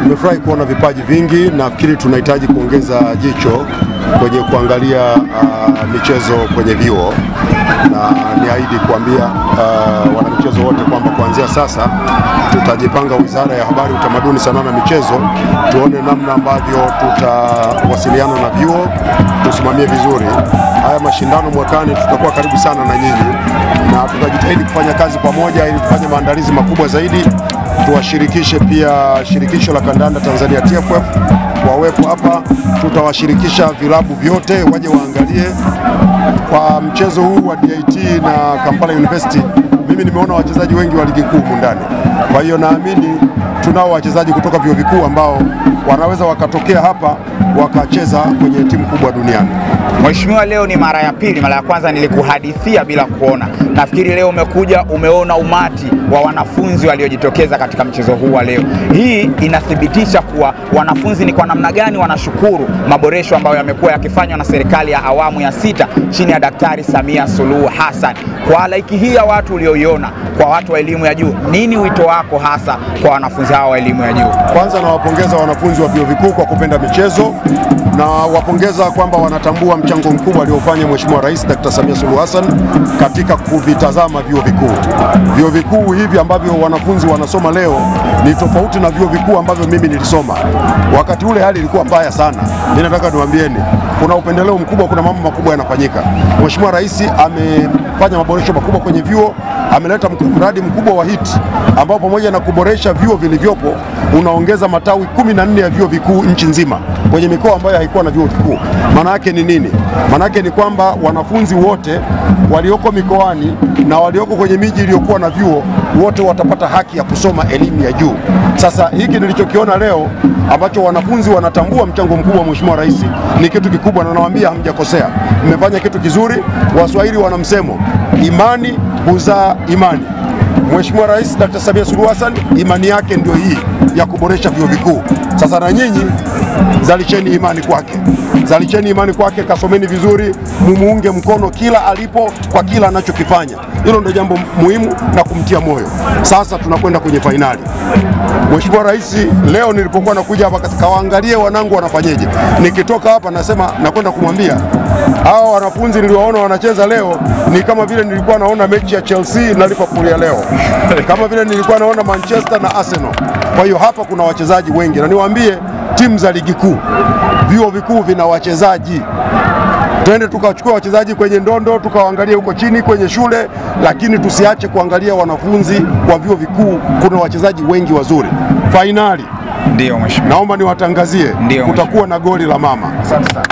Tumefurahi kuona vipaji vingi. Nafikiri tunahitaji kuongeza jicho kwenye kuangalia michezo kwenye vyuo, na niahidi kuambia wanamichezo wote kwamba kuanzia sasa tutajipanga Wizara ya Habari, Utamaduni, Sanaa na Michezo, tuone namna ambavyo tutawasiliana na vyuo, tusimamie vizuri haya mashindano. Mwakani tutakuwa karibu sana na nyinyi, na tutajitahidi kufanya kazi pamoja ili tufanye maandalizi makubwa zaidi. Tuwashirikishe pia shirikisho la kandanda Tanzania TFF wawepo hapa. Tutawashirikisha vilabu vyote waje waangalie kwa mchezo huu wa DIT na Kampala University. Mimi nimeona wachezaji wengi wa ligi kuu ndani, kwa hiyo naamini tunao wachezaji kutoka vyuo vikuu ambao wanaweza wakatokea hapa wakacheza kwenye timu kubwa duniani. Mheshimiwa, leo ni mara ya pili. Mara ya kwanza nilikuhadithia bila kuona. Nafikiri leo umekuja, umeona umati wa wanafunzi waliojitokeza katika mchezo huu wa leo. Hii inathibitisha kuwa wanafunzi ni kwa namna gani wanashukuru maboresho ambayo yamekuwa yakifanywa na serikali ya awamu ya 6 chini ya Daktari Samia Suluhu Hassan. Kwa halaiki hii ya watu ulioiona, kwa watu wa elimu ya juu, nini wito wako hasa kwa wanafunzi hao wa elimu ya juu? Kwanza nawapongeza wanafunzi wa vyuo vikuu kwa kupenda michezo, na wapongeza kwamba wanatambua mchango mkubwa aliofanya Mheshimiwa Rais Dr. Samia Suluhu Hassan katika kuvitazama vyuo vikuu. Vyuo vikuu hivi ambavyo wanafunzi wanasoma leo ni tofauti na vyuo vikuu ambavyo mimi nilisoma. Wakati ule hali ilikuwa mbaya sana. Mimi nataka niwaambieni, kuna upendeleo mkubwa, kuna mambo makubwa yanafanyika. Mheshimiwa Rais amefanya maboresho makubwa kwenye vyuo, ameleta mradi mkubwa wa HIT ambao pamoja na kuboresha vyuo vilivyopo unaongeza matawi 14 ya vyuo vikuu nchi nzima kwenye mikoa ambayo haikuwa na vyuo vikuu. Maana yake ni nini? Maana yake ni kwamba wanafunzi wote walioko mikoani na walioko kwenye miji iliyokuwa na vyuo wote watapata haki ya kusoma elimu ya juu. Sasa hiki nilichokiona leo ambacho wanafunzi wanatambua mchango mkubwa wa Mheshimiwa Rais ni kitu kikubwa, na nawaambia hamjakosea. Mmefanya kitu kizuri. Waswahili wana msemo, imani huzaa imani. Mheshimiwa Rais Dr. Samia Suluhu Hassan imani yake ndio hii ya kuboresha vyuo vikuu. Sasa na nyinyi zalisheni imani kwake. Zalisheni imani kwake, kasomeni vizuri, mumuunge mkono kila alipo kwa kila anachokifanya. Hilo ndio jambo muhimu na kumtia moyo. Sasa tunakwenda kwenye fainali. Mheshimiwa Rais leo nilipokuwa nakuja hapa kawaangalie wanangu wanafanyeje. Nikitoka hapa nasema nakwenda kumwambia hao wanafunzi niliwaona wanacheza leo ni kama vile nilikuwa naona mechi ya Chelsea na Liverpool ya leo. Kama vile nilikuwa naona Manchester na Arsenal. Kwa hiyo hapa kuna wachezaji wengi, na niwaambie timu za ligi kuu, vyuo vikuu vina wachezaji. Twende tukachukua wachezaji kwenye ndondo, tukawaangalia huko chini kwenye shule, lakini tusiache kuangalia wanafunzi wa vyuo vikuu. Kuna wachezaji wengi wazuri. Fainali, ndio mheshimiwa, naomba niwatangazie, kutakuwa na goli la mama. Asante sana.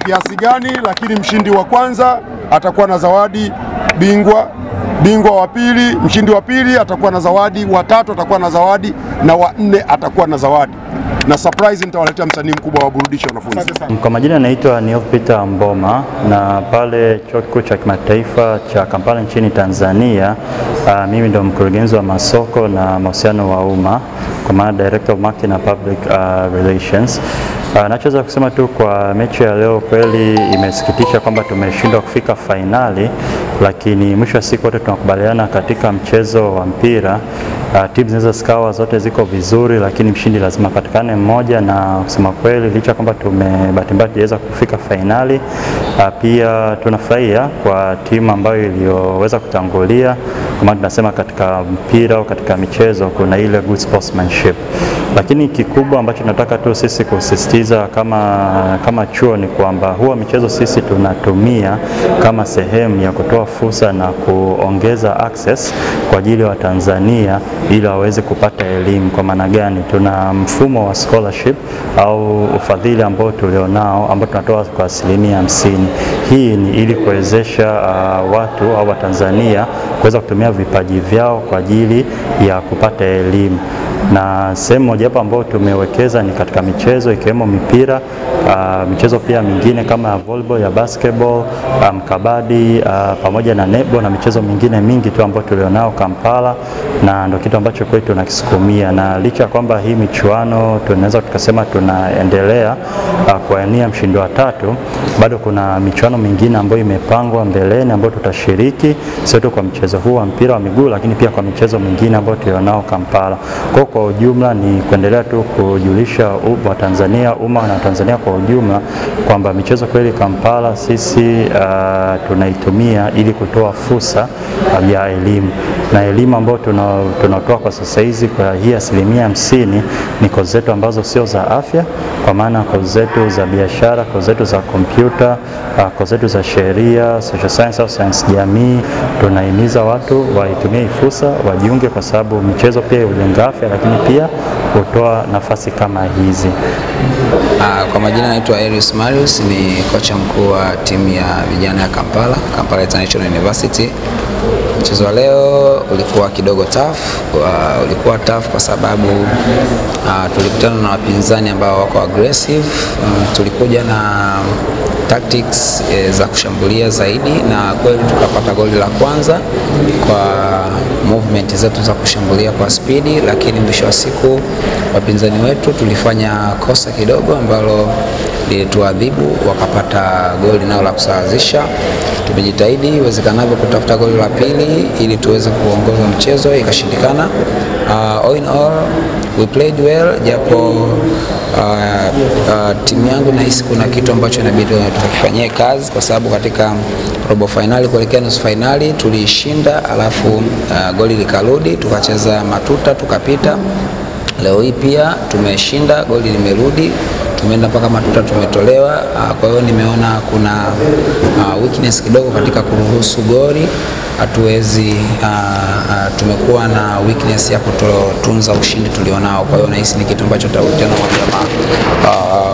Kiasi gani, lakini mshindi wa kwanza atakuwa na zawadi, bingwa wa pili, mshindi wa pili atakuwa na zawadi, wa tatu atakuwa na zawadi, na wa 4 atakuwa na zawadi. Na surprise nitawaletea msanii mkubwa wa burudisho wanafunzi. Kwa majina naitwa Neil Peter Mboma, na pale Chuo Kikuu cha Kimataifa cha Kampala nchini Tanzania. Mimi ndo mkurugenzi wa masoko na mahusiano wa umma, kwa maana Director of Marketing and Public Relations. Nachoweza kusema tu kwa mechi ya leo, kweli imesikitisha kwamba tumeshindwa kufika fainali, lakini mwisho wa siku wote tunakubaliana katika mchezo wa mpira timu zinaweza zikawa zote ziko vizuri, lakini mshindi lazima patikane mmoja. Na kusema kweli, licha kwamba bahati mbaya tuweza kufika fainali, pia tunafurahia kwa timu ambayo iliyoweza kutangulia. Kama tunasema katika mpira au katika michezo kuna ile good sportsmanship, lakini kikubwa ambacho tunataka tu sisi kusisitiza kama chuo ni kwamba huwa michezo sisi tunatumia kama sehemu ya kutoa fursa na kuongeza access kwa ajili ya Watanzania ili waweze kupata elimu. Kwa maana gani? Tuna mfumo wa scholarship au ufadhili ambao tulionao ambao tunatoa kwa 50%. Hii ni ili kuwezesha watu au Watanzania kuweza kutumia vipaji vyao kwa ajili ya kupata elimu. Na sehemu moja hapa ambayo tumewekeza ni katika michezo, ikiwemo mipira, michezo pia mingine kama ya volleyball, ya basketball, kabadi, pamoja na netball na michezo mingine mingi tu ambayo tulionao Kampala, na ndio kitu ambacho kwetu tunakisukumia. Na licha kwamba hii michuano tunaweza tukasema tunaendelea kuania mshindi wa 3, bado kuna michuano mingine ambayo imepangwa mbeleni ambayo tutashiriki, sio tu kwa mchezo huu wa mpira wa miguu, lakini pia kwa michezo mingine ambayo tulionao Kampala. Kwa kwa ujumla ni kuendelea tu kujulisha Watanzania, umma na Tanzania kwa ujumla kwamba michezo kweli Kampala sisi tunaitumia ili kutoa fursa ya elimu, na elimu ambayo tunatoa kwa sasa hizi kwa hii 50% ni kozi zetu ambazo sio za afya, kwa maana kozi zetu za biashara, kozi zetu za kompyuta, kozi zetu za sheria, social science au science jamii. Tunahimiza watu waitumie fursa, wajiunge, kwa sababu michezo pia hujenga afya, lakini pia hutoa nafasi kama hizi. Kwa majina naitwa Erius Marius, ni kocha mkuu wa timu ya vijana ya Kampala International University. Mchezo wa leo ulikuwa kidogo tough, kwa sababu tulikutana na wapinzani ambao wako aggressive. Tulikuja na tactics za kushambulia zaidi, na kweli tukapata goli la kwanza kwa movement zetu za kushambulia kwa spidi, lakini mwisho wa siku wapinzani wetu tulifanya kosa kidogo ambalo lilituadhibu, wakapata goli nao la kusawazisha. Tumejitahidi iwezekanavyo kutafuta goli la pili ili tuweze kuongoza mchezo, ikashindikana. All in all we played well, japo timu yangu nahisi kuna kitu ambacho inabidi tukifanyie kazi, kwa sababu katika robo finali kuelekea nusu finali tulishinda, alafu goli likarudi, tukacheza matuta tukapita. Leo hii pia tumeshinda, goli limerudi, tumeenda mpaka matuta tumetolewa. Kwa hiyo nimeona kuna weakness kidogo katika kuruhusu goli. Hatuwezi tumekuwa na weakness ya kutotunza ushindi tulionao. Kwa hiyo nahisi ni kitu ambacho tutakutana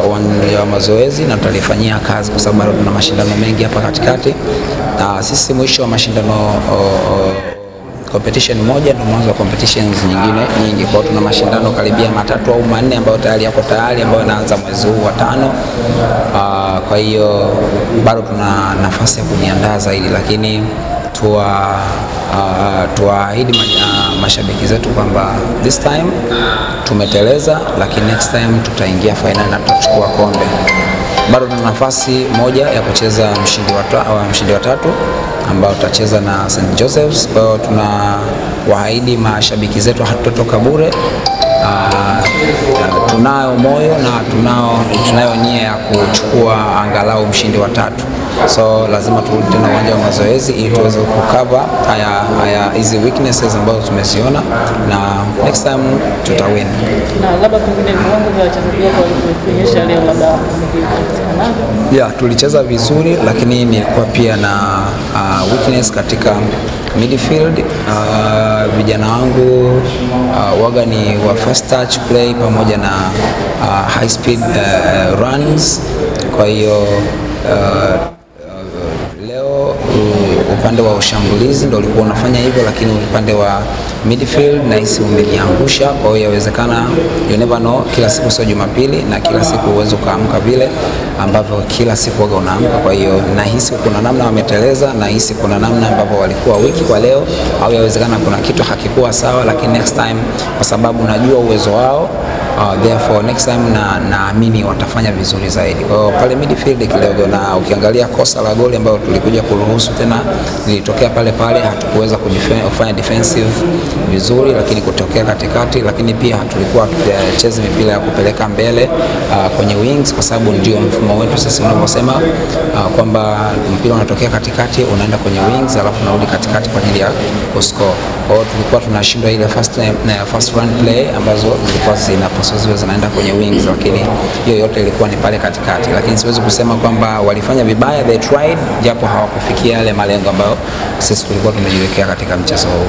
uwanja wa mazoezi na tutalifanyia kazi, kwa sababu bado tuna mashindano mengi hapa katikati. Sisi mwisho wa mashindano competition moja ndio mwanzo wa competitions nyingine nyingi. Kwa hiyo tuna mashindano karibia 3 au 4 ambayo tayari yako ambayo yanaanza mwezi huu wa 5. Kwa hiyo bado tuna nafasi ya kujiandaa zaidi, lakini tuwaahidi mashabiki zetu kwamba this time tumeteleza, lakini next time tutaingia final na tutachukua kombe. Bado tuna nafasi moja ya kucheza mshindi wa 3 ambao tutacheza na St. Joseph's. Kwa hiyo tunawaahidi mashabiki zetu hatutotoka bure. Tunayo moyo na tunayo nia ya kuchukua angalau mshindi wa 3. So lazima turudi tena uwanja wa mazoezi ili tuweze kukava hizi weaknesses ambazo tumeziona, na next time tutawin. Na labda pengine viwango vya wachezaji wako walionyesha leo, labda tulicheza vizuri, lakini nilikuwa pia na weakness katika midfield. Vijana wangu waga ni wa fast touch play pamoja na high speed runs. Kwa hiyo leo upande wa ushambulizi ndio ulikuwa unafanya hivyo, lakini upande wa midfield nahisi umeniangusha. Kwa hiyo yawezekana, you never know, kila siku sio Jumapili na kila siku uwezo kaamka vile ambavyo kila siku waga unaamka. Kwa hiyo nahisi kuna namna wameteleza, nahisi kuna namna ambapo walikuwa wiki kwa leo, au yawezekana kuna kitu hakikuwa sawa, lakini next time, kwa sababu najua uwezo wao, therefore next time naamini watafanya vizuri zaidi. Kwa hiyo pale midfield kidogo, na ukiangalia kosa la goli ambayo tulikuja kuruhusu tena lilitokea pale, hatukuweza kufanya defensive vizuri, lakini kutokea katikati, lakini pia tulikuwa tukicheza mipira ya kupeleka mbele kwenye wings, kwa sababu ndio mfumo wetu sisi unaposema kwamba mpira unatokea katikati unaenda kwenye wings alafu unarudi katikati kwa ajili ya kuscore. Kwa hiyo tulikuwa tunashindwa ile first run play ambazo zilikuwa zinapaswa ziwe zinaenda kwenye wings, lakini hiyo yote ilikuwa ni pale katikati. Lakini siwezi kusema kwamba walifanya vibaya, they tried, japo hawakufikia yale malengo ambayo sisi tulikuwa tumejiwekea katika mchezo huu.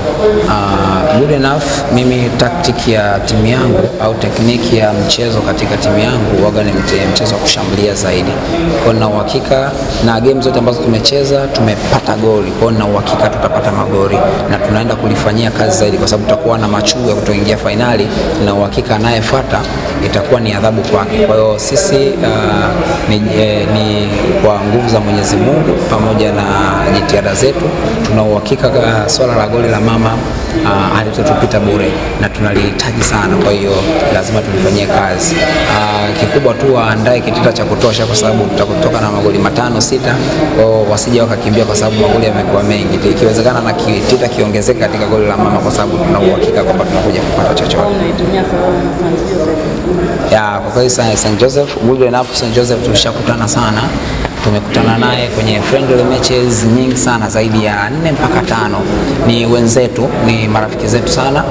Good enough, mimi tactic ya timu yangu au tekniki ya mchezo katika timu yangu waga ni mchezo wa kushambulia zaidi. Kwa hiyo na uhakika na game zote ambazo tumecheza tumepata goli. Kwa hiyo na uhakika tutapata magoli na tunaenda kulifanyia kazi zaidi, kwa sababu tutakuwa na machungu ya kutoingia finali, na uhakika anayefuata itakuwa ni adhabu kwake. Kwa hiyo sisi ni kwa nguvu za Mwenyezi Mungu pamoja na jitihada zetu, tuna uhakika swala la goli la mama halitotupita bure na tunalihitaji sana, kwa hiyo lazima tulifanyie kazi. Kikubwa tu waandae kitita cha kutosha, kwa sababu tutakutoka na magoli 5-6, kwa wasije wakakimbia, kwa sababu magoli yamekuwa mengi. Ikiwezekana na kitita kiongezeke katika goli la mama, kwa sababu tuna uhakika kwamba tunakuja kupata chochote. Kwa kweli St. Joseph, good enough, St. Joseph tulishakutana sana. Tumekutana naye kwenye friendly matches nyingi sana, zaidi ya 4 mpaka 5. Ni wenzetu, ni marafiki zetu sana.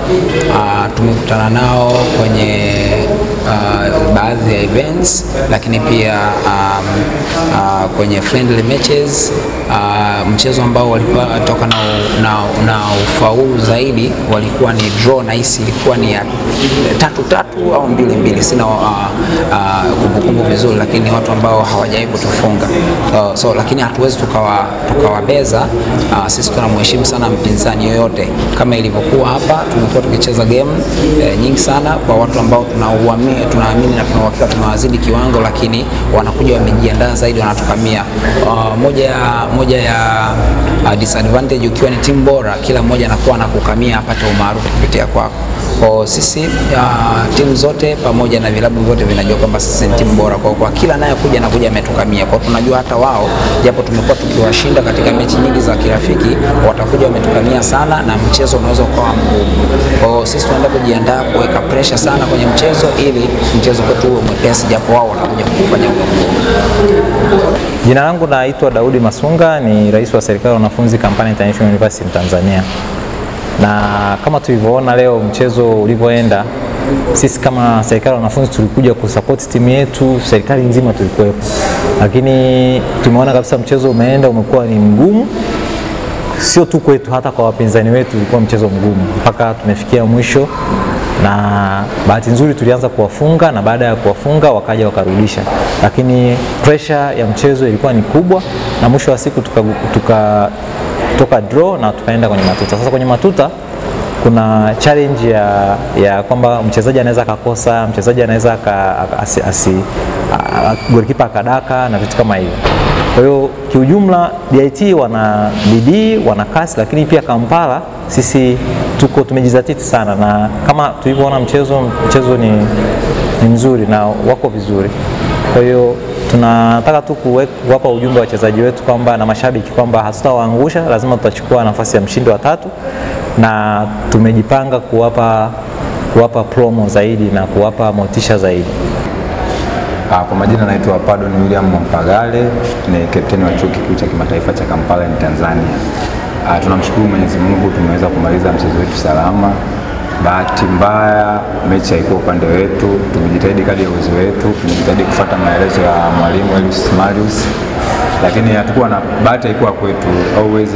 Tumekutana nao kwenye baadhi ya events, lakini pia kwenye friendly matches. Mchezo ambao walikuwa toka na ufaulu zaidi walikuwa ni draw, na hisi ilikuwa ni 3-3 au 2-2, sina kumbukumbu vizuri, lakini watu ambao hawajawahi kutufunga. Lakini hatuwezi tukawabeza. Sisi tunamheshimu sana mpinzani yoyote. Kama ilivyokuwa hapa, tumekuwa tukicheza game nyingi sana kwa watu ambao tunaamini na tunawakika tunawazidi kiwango, lakini wanakuja wamejiandaa zaidi, wanatukamia. Moja ya disadvantage ukiwa ni timu bora, kila mmoja anakuwa anakukamia apate umaarufu kupitia kwako. Kwa sisi timu zote pamoja na vilabu vyote vinajua kwamba sisi ni timu bora, kwa kila anayekuja anakuja ametukamia. Kwa tunajua hata wao, japo tumekuwa tukiwashinda katika mechi nyingi za kirafiki, watakuja wametukamia sana na mchezo unaweza kuwa mgumu. Kwa sisi tunaenda kujiandaa kuweka pressure sana kwenye mchezo, ili mchezo wetu uwe mwepesi, japo wao watakuja kufanya ugumu. Jina langu naitwa Daudi Masunga, ni rais wa serikali ya wanafunzi Kampala International University Tanzania. Na kama tulivyoona leo mchezo ulivyoenda, sisi kama serikali ya wanafunzi tulikuja kusupport timu yetu, serikali nzima tulikuwepo. Lakini tumeona kabisa mchezo umekuwa ni mgumu. Sio tu kwetu, hata kwa wapinzani wetu ulikuwa mchezo mgumu mpaka tumefikia mwisho. Na bahati nzuri tulianza kuwafunga, na baada ya kuwafunga wakaja wakarudisha. Lakini pressure ya mchezo ilikuwa ni kubwa, na mwisho wa siku toka draw na tukaenda kwenye matuta. Sasa kwenye matuta kuna challenge ya kwamba mchezaji anaweza akakosa, mchezaji anaweza goalkeeper akadaka na vitu kama hivyo. Kwa hiyo kiujumla DIT wana bidii, wana kasi, lakini pia Kampala sisi tumejizatiti sana, na kama tulivyoona mchezo ni mzuri na wako vizuri. Kwa hiyo tunataka tu kuwapa ujumbe wa wachezaji wetu kwamba na mashabiki kwamba hatutawaangusha, lazima tutachukua nafasi ya mshindi wa 3, na tumejipanga kuwapa promo zaidi na kuwapa motisha zaidi. Kwa majina naitwa Pardon William Mpagale, ni kapteni wa chuo kikuu cha kimataifa cha Kampala ni Tanzania. Tunamshukuru Mwenyezi Mungu, tumeweza kumaliza mchezo wetu salama. Bahati mbaya mechi haikuwa upande wetu, tumejitahidi kadri ya uwezo wetu, tumejitahidi kufuata maelezo ya mwalimu Marius, lakini hatakuwa na bahati, haikuwa kwetu. Always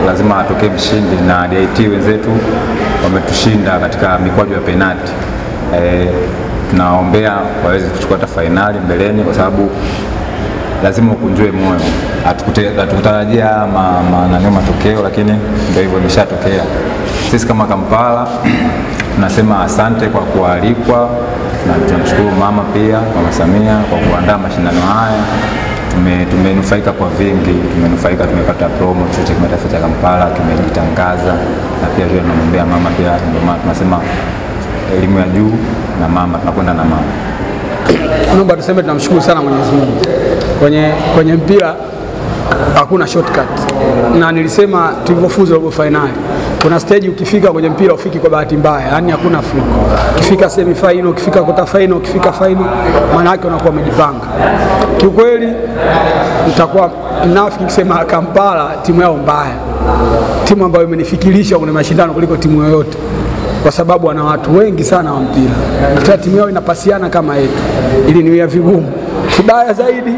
lazima atokee mshindi, na DIT wenzetu wametushinda katika mikwaju ya penalti. Tunaombea waweze kuchukua hata finali mbeleni, kwa sababu lazima ukunjue moyo. Hatukutarajia matokeo, lakini ndio hivyo, imeshatokea. Sisi kama Kampala tunasema asante kwa kualikwa, na tunamshukuru mama pia, Mama Samia, kwa kuandaa mashindano haya. Tumenufaika kwa vingi, tumepata promo, chuo cha kimataifa cha Kampala kimejitangaza, na pia tunamwombea mama pia. Ndio maana tunasema elimu ya juu na mama, tunakwenda na mama. Naomba tuseme tunamshukuru sana Mwenyezi Mungu. Kwenye mpira hakuna shortcut. Na nilisema tulivyofuzu robo finali, kuna stage ukifika kwenye mpira ufiki kwa bahati mbaya, yani hakuna fluke. Ukifika semi final, ukifika quarter final, ukifika final, maana yake unakuwa umejipanga. Kiukweli nitakuwa mnafiki kusema Kampala timu yao mbaya. Timu ambayo imenifikirisha kwenye mashindano kuliko timu yoyote, kwa sababu wana watu wengi sana wa mpira. Hata timu yao inapasiana kama yetu, ili niwe vigumu. Kibaya zaidi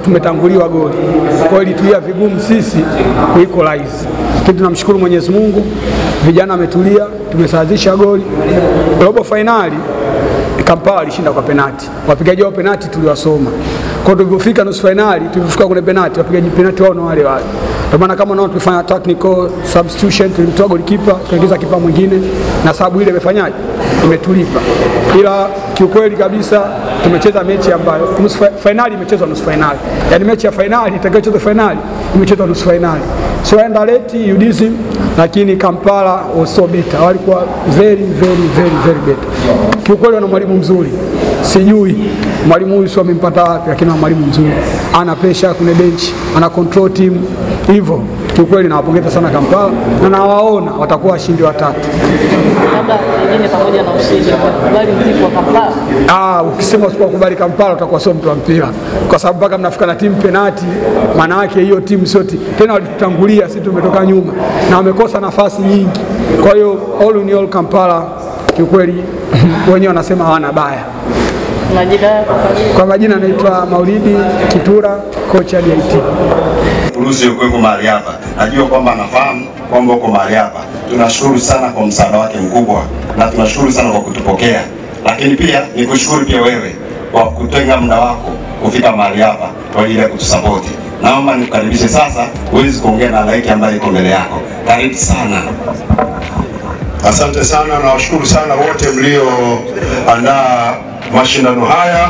tumetanguliwa goli, kwa hiyo tulia vigumu sisi kuequalize. Lakini tunamshukuru Mwenyezi Mungu, vijana wametulia, tumesawazisha goli. Robo finali Kampala alishinda kwa penalti. Wapigaji wa penalti tuliwasoma. Kwa tulipofika nusu finali, tulifika kwenye penalti, wapigaji penalti wao na wale. Kwa maana kama unaona tulifanya technical substitution, tulimtoa goalkeeper, tukaingiza kipa mwingine, na sababu ile imefanyaje? Imetulipa. Ila kiukweli kabisa tumecheza mechi ambayo nusu finali imechezwa nusu finali. Yaani mechi ya finali itakayochezwa finali imechezwa nusu finali. So enda leti UDSM lakini Kampala was so better, walikuwa very better. Kiukweli wana mwalimu mzuri, sijui mwalimu huyu sio amempata wapi, lakini wana mwalimu mzuri, ana pressure kwenye bench, ana control team hivyo. Kiukweli nawapongeza sana Kampala na nawaona watakuwa washindi watatu. Labda nyingine pamoja na ushindi kubali mziki wa Kampala. Ukisema usipokubali Kampala utakuwa sio mtu wa mpira, kwa sababu mpaka mnafika na timu penalti, maana yake hiyo timu sio tena, walitutangulia, sisi tumetoka nyuma na wamekosa nafasi nyingi. Kwa hiyo all in all Kampala kiukweli wenyewe wanasema hawana baya. Kwa majina naitwa Maulidi Kitura, coach wa DIT. Urusi yuko mahali hapa, najua kwamba anafahamu kwamba uko mahali hapa. Tunashukuru sana kwa msaada wake mkubwa na tunashukuru sana kwa kutupokea, lakini pia nikushukuru pia wewe kwa kutenga muda wako kufika mahali hapa kwa ajili ya kutusupport. Naomba nikukaribishe sasa uweze kuongea na halaiki ambayo iko mbele yako. Karibu sana. Asante sana na washukuru sana wote mlioandaa mashindano haya.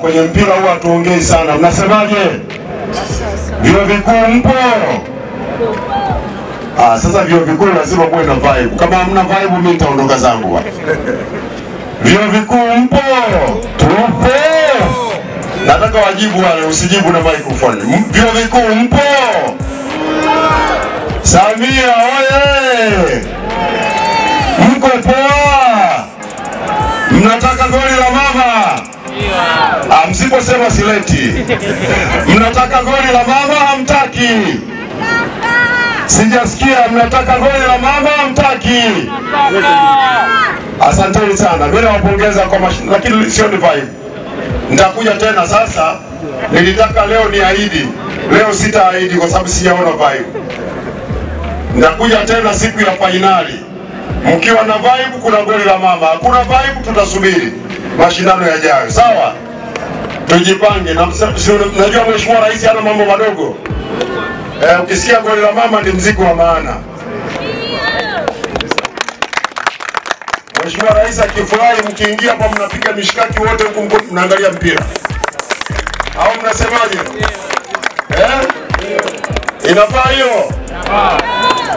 Kwenye mpira huwa tuongei sana. Mnasemaje? Vyuo vikuu mpo? Sasa vyuo vikuu lazima muwe na vibe. Kama hamna vibe mimi nitaondoka zangu hapa. Vyuo vikuu mpo? Tupo. Nataka wajibu wale, usijibu na microphone. Vyuo vikuu mpo? Samia oye! Mko poa? Mnataka goli la mama? Msiposema sileti. Mnataka goli la mama hamtaki? Sijasikia. Mnataka goli la mama hamtaki? Asanteni sana. Mimi nawapongeza kwa lakini sio ni vibe. Nitakuja tena sasa. Nilitaka leo ni ahidi. Leo sitaahidi kwa sababu sijaona vibe. Nitakuja tena siku ya finali. Mkiwa na vibe kuna goli la mama. Hakuna vibe tutasubiri mashindano yajayo. Sawa? Tujipange. Najua Mheshimiwa Rais ana mambo madogo. Ukisikia goli la mama ni mzigo wa maana. Mheshimiwa Rais akifurahi mkiingia hapa mnapiga mishikaki wote huko mnaangalia mpira. Au mnasemaje? Inafaa hiyo?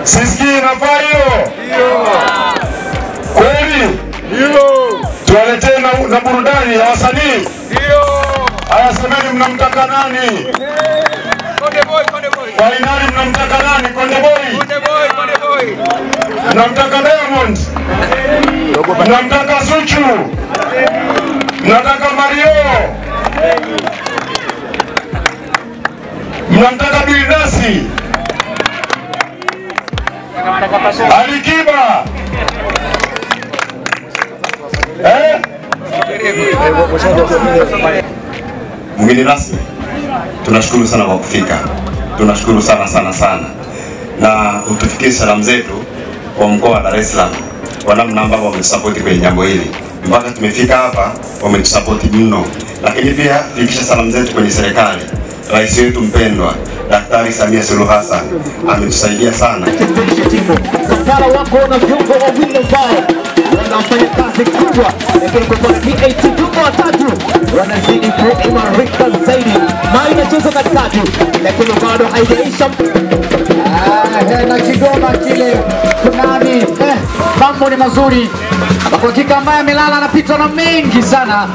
Sisi inafaa hiyo? Kweli? Tuwaletee na burudani ya wasanii? Haya, semeni mnamtaka nani? Finali mnamtaka nani? Konde Boy? Mnamtaka Diamond? Mnamtaka Zuchu? Mnataka Mario? Mnamtaka Bilnasi? Alikiba? Mgeni rasmi, tunashukuru sana kwa kufika. Tunashukuru sana na utufikie salamu zetu kwa mkoa wa Dar es Salaam kwa namna ambavyo wametusapoti kwenye jambo hili mpaka tumefika hapa, wametusapoti mno. Lakini pia fikisha salamu zetu kwenye serikali. Rais wetu mpendwa Daktari Samia Suluhu Hassan ametusaidia sana. Kampala wako na viungo wawili ambao wanafanya kazi kubwa, lakini kwa DIT viungo watatu wanazidi kuimarika zaidi. Mai inacheza katikati, lakini bado haijaisha. Na Kigoma kile kunani, mambo ni mazuri. Kwa hakika ambaye amelala anapitwa na mengi sana.